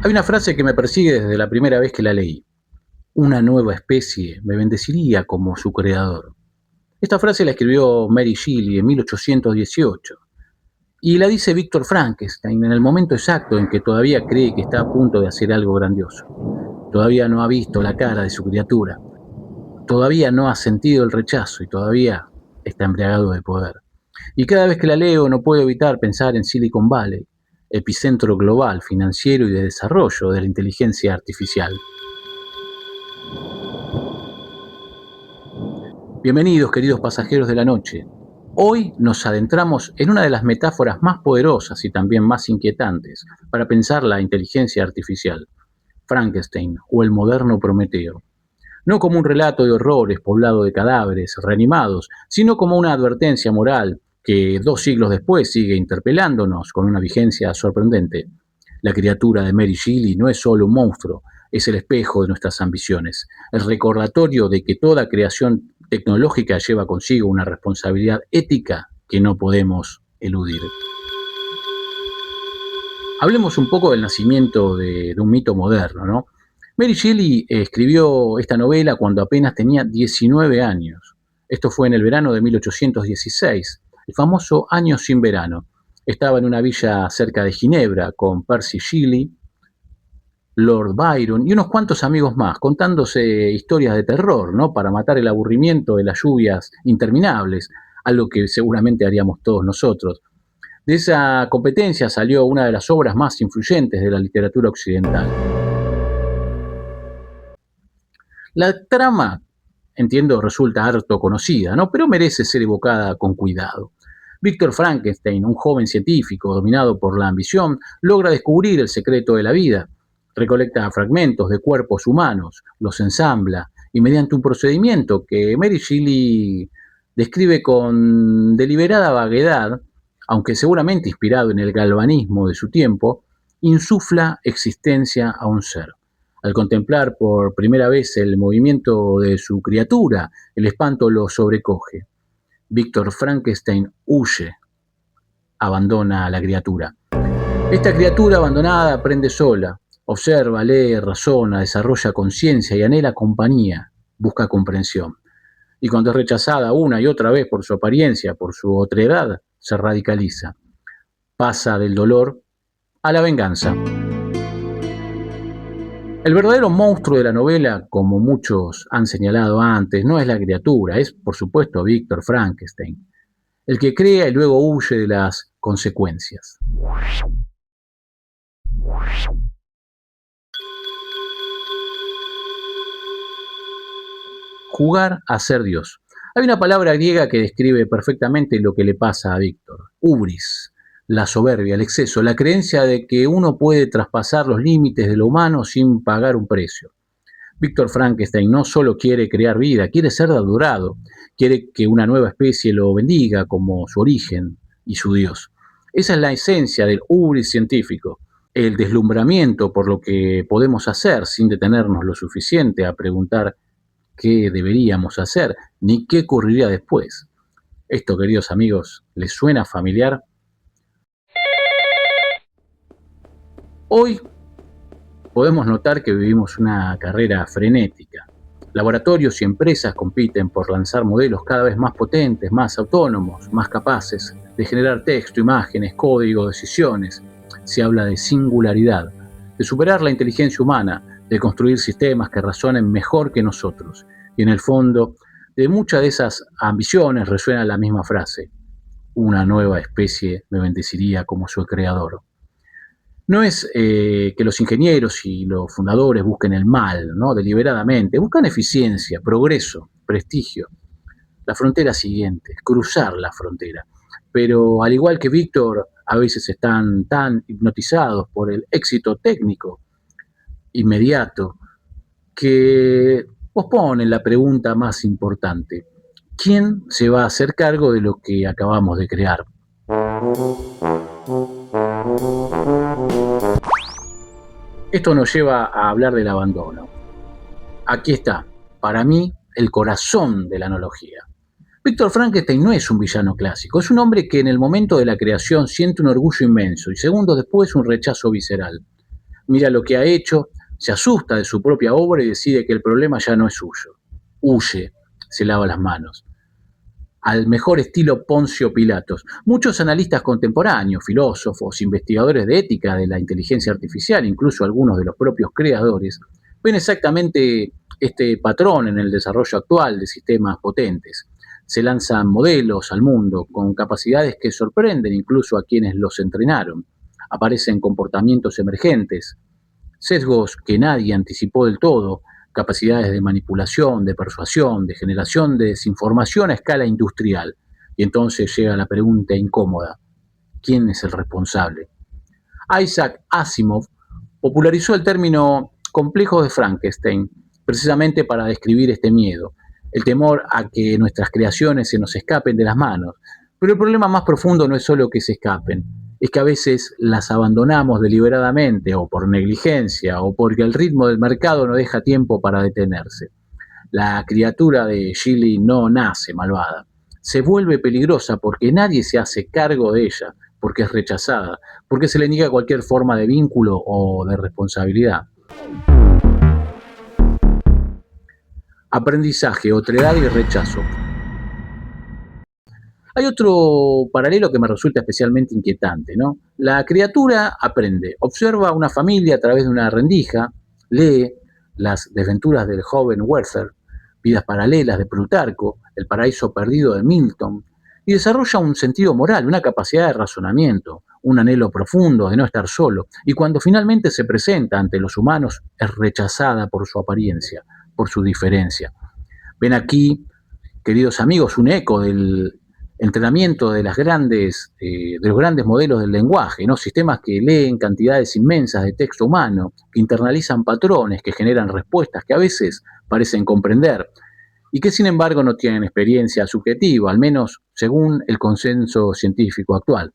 Hay una frase que me persigue desde la primera vez que la leí. Una nueva especie me bendeciría como su creador. Esta frase la escribió Mary Shelley en 1818 y la dice Víctor Frankenstein en el momento exacto en que todavía cree que está a punto de hacer algo grandioso. Todavía no ha visto la cara de su criatura, todavía no ha sentido el rechazo y todavía está embriagado de poder. Y cada vez que la leo no puedo evitar pensar en Silicon Valley, epicentro global, financiero y de desarrollo de la inteligencia artificial. Bienvenidos, queridos pasajeros de la noche. Hoy nos adentramos en una de las metáforas más poderosas y también más inquietantes para pensar la inteligencia artificial, Frankenstein o el moderno Prometeo. No como un relato de horrores poblado de cadáveres reanimados, sino como una advertencia moral que 2 siglos después sigue interpelándonos con una vigencia sorprendente. La criatura de Mary Shelley no es solo un monstruo, es el espejo de nuestras ambiciones, el recordatorio de que toda creación tecnológica lleva consigo una responsabilidad ética que no podemos eludir. Hablemos un poco del nacimiento de un mito moderno, ¿no? Mary Shelley escribió esta novela cuando apenas tenía 19 años. Esto fue en el verano de 1816, el famoso año sin verano. Estaba en una villa cerca de Ginebra con Percy Shelley, Lord Byron y unos cuantos amigos más, contándose historias de terror, ¿no? Para matar el aburrimiento de las lluvias interminables, algo que seguramente haríamos todos nosotros. De esa competencia salió una de las obras más influyentes de la literatura occidental. La trama, entiendo, resulta harto conocida, ¿no? Pero merece ser evocada con cuidado. Víctor Frankenstein, un joven científico dominado por la ambición, logra descubrir el secreto de la vida. Recolecta fragmentos de cuerpos humanos, los ensambla y mediante un procedimiento que Mary Shelley describe con deliberada vaguedad, aunque seguramente inspirado en el galvanismo de su tiempo, insufla existencia a un ser. Al contemplar por primera vez el movimiento de su criatura, el espanto lo sobrecoge. Víctor Frankenstein huye, abandona a la criatura. Esta criatura abandonada aprende sola, observa, lee, razona, desarrolla conciencia y anhela compañía, busca comprensión. Y cuando es rechazada una y otra vez por su apariencia, por su otredad, se radicaliza. Pasa del dolor a la venganza. El verdadero monstruo de la novela, como muchos han señalado antes, no es la criatura, es por supuesto Víctor Frankenstein, el que crea y luego huye de las consecuencias. Jugar a ser Dios. Hay una palabra griega que describe perfectamente lo que le pasa a Víctor. Ubris, la soberbia, el exceso, la creencia de que uno puede traspasar los límites de lo humano sin pagar un precio. Víctor Frankenstein no solo quiere crear vida, quiere ser adorado, quiere que una nueva especie lo bendiga como su origen y su Dios. Esa es la esencia del ubris científico, el deslumbramiento por lo que podemos hacer sin detenernos lo suficiente a preguntar qué deberíamos hacer ni qué ocurriría después. Esto, queridos amigos, ¿les suena familiar? Hoy podemos notar que vivimos una carrera frenética. Laboratorios y empresas compiten por lanzar modelos cada vez más potentes, más autónomos, más capaces de generar texto, imágenes, código, decisiones. Se habla de singularidad, de superar la inteligencia humana, de construir sistemas que razonen mejor que nosotros. Y en el fondo, de muchas de esas ambiciones resuena la misma frase: una nueva especie me bendeciría como su creador. No es que los ingenieros y los fundadores busquen el mal, ¿no? Deliberadamente, buscan eficiencia, progreso, prestigio. La frontera siguiente, cruzar la frontera. Pero al igual que Víctor, a veces están tan hipnotizados por el éxito técnico inmediato que posponen la pregunta más importante: ¿quién se va a hacer cargo de lo que acabamos de crear? Esto nos lleva a hablar del abandono. Aquí está, para mí, el corazón de la analogía. Víctor Frankenstein no es un villano clásico, es un hombre que en el momento de la creación siente un orgullo inmenso y segundos después un rechazo visceral. Mira lo que ha hecho, se asusta de su propia obra y decide que el problema ya no es suyo. Huye, se lava las manos. Al mejor estilo Poncio Pilatos. Muchos analistas contemporáneos, filósofos, investigadores de ética de la inteligencia artificial, incluso algunos de los propios creadores, ven exactamente este patrón en el desarrollo actual de sistemas potentes. Se lanzan modelos al mundo con capacidades que sorprenden incluso a quienes los entrenaron. Aparecen comportamientos emergentes, sesgos que nadie anticipó del todo, capacidades de manipulación, de persuasión, de generación de desinformación a escala industrial. Y entonces llega la pregunta incómoda: ¿quién es el responsable? Isaac Asimov popularizó el término complejo de Frankenstein precisamente para describir este miedo, el temor a que nuestras creaciones se nos escapen de las manos. Pero el problema más profundo no es solo que se escapen, es que a veces las abandonamos deliberadamente o por negligencia o porque el ritmo del mercado no deja tiempo para detenerse. La criatura de Gilly no nace malvada, se vuelve peligrosa porque nadie se hace cargo de ella, porque es rechazada, porque se le niega cualquier forma de vínculo o de responsabilidad. Aprendizaje, otredad y rechazo. Hay otro paralelo que me resulta especialmente inquietante, ¿no? La criatura aprende, observa una familia a través de una rendija, lee las desventuras del joven Werther, Vidas paralelas de Plutarco, El paraíso perdido de Milton, y desarrolla un sentido moral, una capacidad de razonamiento, un anhelo profundo de no estar solo, y cuando finalmente se presenta ante los humanos es rechazada por su apariencia, por su diferencia. Ven aquí, queridos amigos, un eco del entrenamiento de los grandes modelos del lenguaje, ¿no? Sistemas que leen cantidades inmensas de texto humano, que internalizan patrones, que generan respuestas que a veces parecen comprender y que sin embargo no tienen experiencia subjetiva, al menos según el consenso científico actual.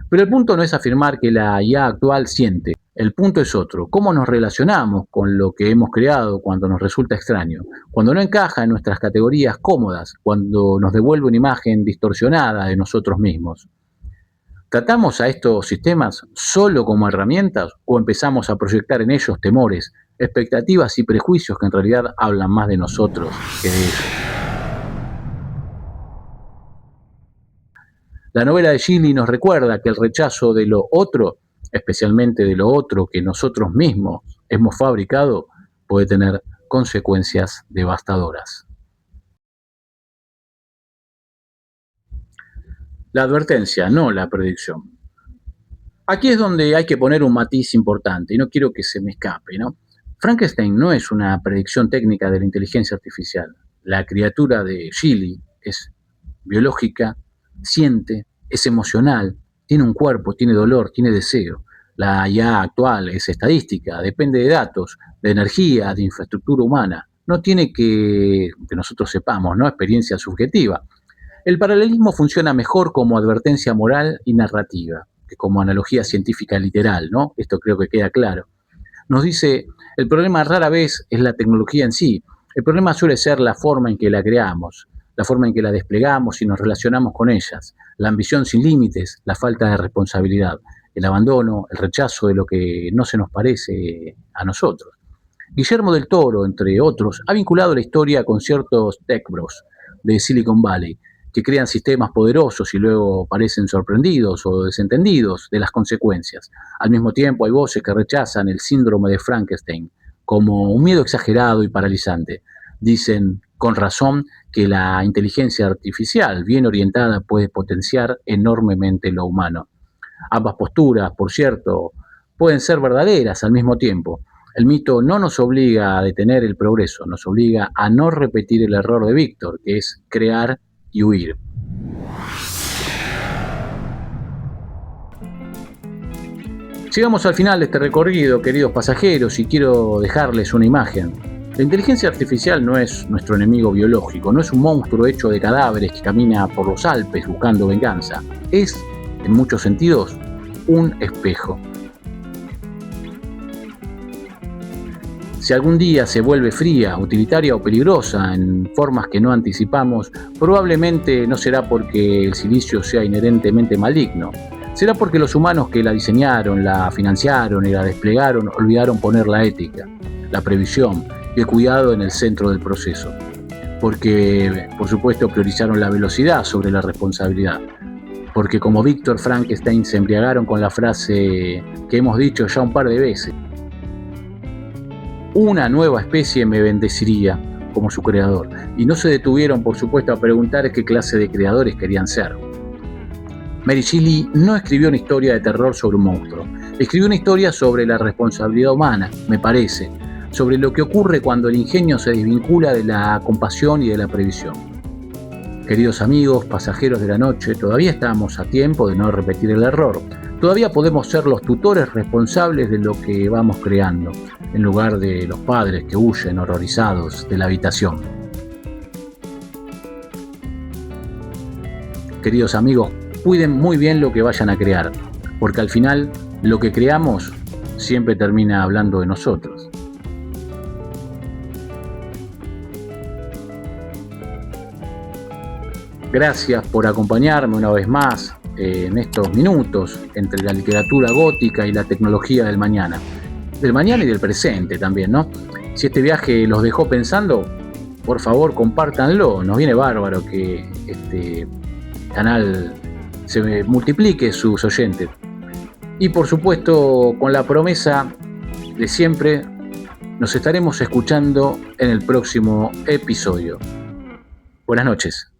Pero el punto no es afirmar que la IA actual siente, el punto es otro: cómo nos relacionamos con lo que hemos creado cuando nos resulta extraño, cuando no encaja en nuestras categorías cómodas, cuando nos devuelve una imagen distorsionada de nosotros mismos. ¿Tratamos a estos sistemas solo como herramientas o empezamos a proyectar en ellos temores, expectativas y prejuicios que en realidad hablan más de nosotros que de ellos? La novela de Gilly nos recuerda que el rechazo de lo otro, especialmente de lo otro que nosotros mismos hemos fabricado, puede tener consecuencias devastadoras. La advertencia, no la predicción. Aquí es donde hay que poner un matiz importante y no quiero que se me escape, ¿no? Frankenstein no es una predicción técnica de la inteligencia artificial. La criatura de Gilly es biológica, siente, es emocional, tiene un cuerpo, tiene dolor, tiene deseo. La IA actual es estadística, depende de datos, de energía, de infraestructura humana. No tiene que nosotros sepamos, ¿no? Experiencia subjetiva. El paralelismo funciona mejor como advertencia moral y narrativa que como analogía científica literal, ¿no? Esto creo que queda claro. Nos dice: el problema rara vez es la tecnología en sí, el problema suele ser la forma en que la creamos, la forma en que la desplegamos y nos relacionamos con ellas, la ambición sin límites, la falta de responsabilidad, el abandono, el rechazo de lo que no se nos parece a nosotros. Guillermo del Toro, entre otros, ha vinculado la historia con ciertos tech bros de Silicon Valley, que crean sistemas poderosos y luego parecen sorprendidos o desentendidos de las consecuencias. Al mismo tiempo hay voces que rechazan el síndrome de Frankenstein como un miedo exagerado y paralizante. Dicen, con razón, que la inteligencia artificial bien orientada puede potenciar enormemente lo humano. Ambas posturas, por cierto, pueden ser verdaderas al mismo tiempo. El mito no nos obliga a detener el progreso, nos obliga a no repetir el error de Víctor, que es crear y huir. Llegamos al final de este recorrido, queridos pasajeros, y quiero dejarles una imagen. La inteligencia artificial no es nuestro enemigo biológico, no es un monstruo hecho de cadáveres que camina por los Alpes buscando venganza. Es, en muchos sentidos, un espejo. Si algún día se vuelve fría, utilitaria o peligrosa en formas que no anticipamos, probablemente no será porque el silicio sea inherentemente maligno. Será porque los humanos que la diseñaron, la financiaron y la desplegaron olvidaron poner la ética, la previsión y el cuidado en el centro del proceso. Porque, por supuesto, priorizaron la velocidad sobre la responsabilidad. Porque como Víctor Frankenstein se embriagaron con la frase que hemos dicho ya un par de veces: una nueva especie me bendeciría como su creador. Y no se detuvieron, por supuesto, a preguntar qué clase de creadores querían ser. Mary Shelley no escribió una historia de terror sobre un monstruo. Escribió una historia sobre la responsabilidad humana, me parece, sobre lo que ocurre cuando el ingenio se desvincula de la compasión y de la previsión. Queridos amigos, pasajeros de la noche, todavía estamos a tiempo de no repetir el error. Todavía podemos ser los tutores responsables de lo que vamos creando, en lugar de los padres que huyen horrorizados de la habitación. Queridos amigos, cuiden muy bien lo que vayan a crear, porque al final lo que creamos siempre termina hablando de nosotros. Gracias por acompañarme una vez más en estos minutos entre la literatura gótica y la tecnología del mañana y del presente también, ¿no? Si este viaje los dejó pensando, por favor compártanlo, nos viene bárbaro que este canal se multiplique sus oyentes. Y por supuesto, con la promesa de siempre, nos estaremos escuchando en el próximo episodio. Buenas noches.